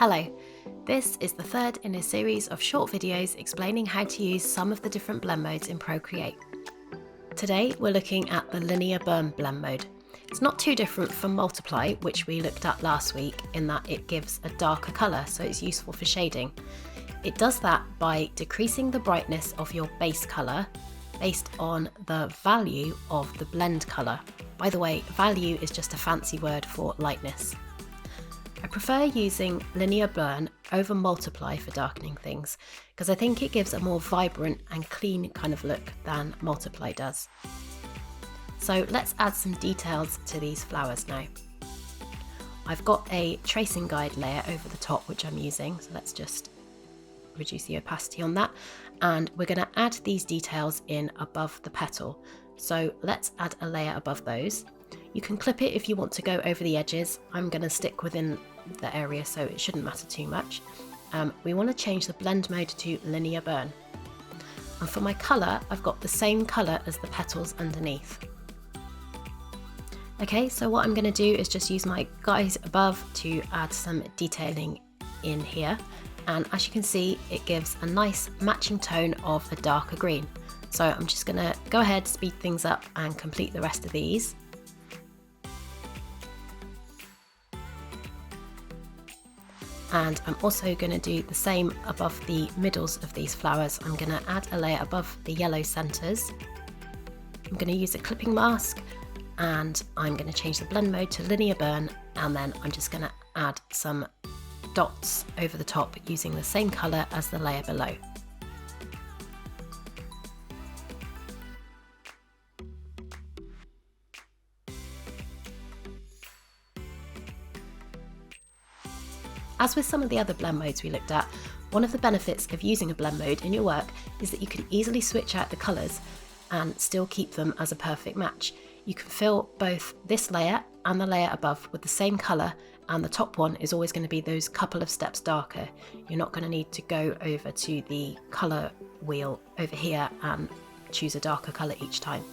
Hello, this is the third in a series of short videos explaining how to use some of the different blend modes in Procreate. Today we're looking at the linear burn blend mode. It's not too different from multiply, which we looked at last week, in that it gives a darker colour, so it's useful for shading. It does that by decreasing the brightness of your base colour based on the value of the blend colour. By the way, value is just a fancy word for lightness. I prefer using linear burn over multiply for darkening things because I think it gives a more vibrant and clean kind of look than multiply does. So let's add some details to these flowers now. I've got a tracing guide layer over the top which I'm using, so let's just reduce the opacity on that, and we're going to add these details in above the petal. So let's add a layer above those. You can clip it if you want to go over the edges. I'm going to stick within the area, so it shouldn't matter too much. We want to change the blend mode to linear burn, and for my colour I've got the same colour as the petals underneath. Okay, so what I'm going to do is just use my guide above to add some detailing in here, and as you can see it gives a nice matching tone of a darker green. So I'm just going to go ahead, speed things up and complete the rest of these. And I'm also going to do the same above the middles of these flowers. I'm going to add a layer above the yellow centres. I'm going to use a clipping mask and I'm going to change the blend mode to linear burn, and then I'm just going to add some dots over the top using the same colour as the layer below. As with some of the other blend modes we looked at, one of the benefits of using a blend mode in your work is that you can easily switch out the colours and still keep them as a perfect match. You can fill both this layer and the layer above with the same colour, and the top one is always going to be those couple of steps darker. You're not going to need to go over to the colour wheel over here and choose a darker colour each time.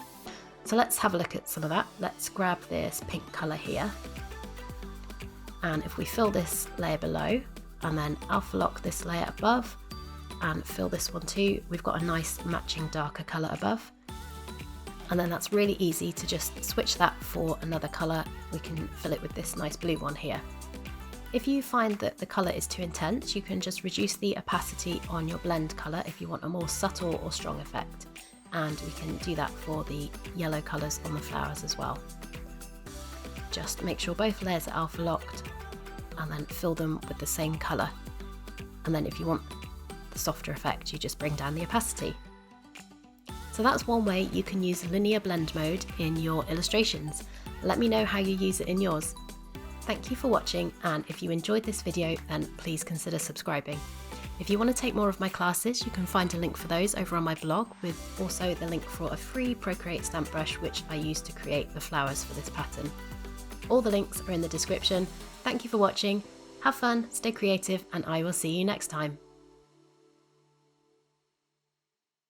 So let's have a look at some of that. Let's grab this pink colour here. And if we fill this layer below and then alpha lock this layer above and fill this one too, we've got a nice matching darker colour above. And then that's really easy to just switch that for another colour. We can fill it with this nice blue one here. If you find that the colour is too intense, you can just reduce the opacity on your blend colour if you want a more subtle or strong effect. And we can do that for the yellow colours on the flowers as well. Just make sure both layers are alpha locked and then fill them with the same colour. And then if you want the softer effect, you just bring down the opacity. So that's one way you can use linear blend mode in your illustrations. Let me know how you use it in yours. Thank you for watching, and if you enjoyed this video then please consider subscribing. If you want to take more of my classes, you can find a link for those over on my blog, with also the link for a free Procreate stamp brush which I used to create the flowers for this pattern. All the links are in the description. Thank you for watching, have fun, stay creative, and I will see you next time.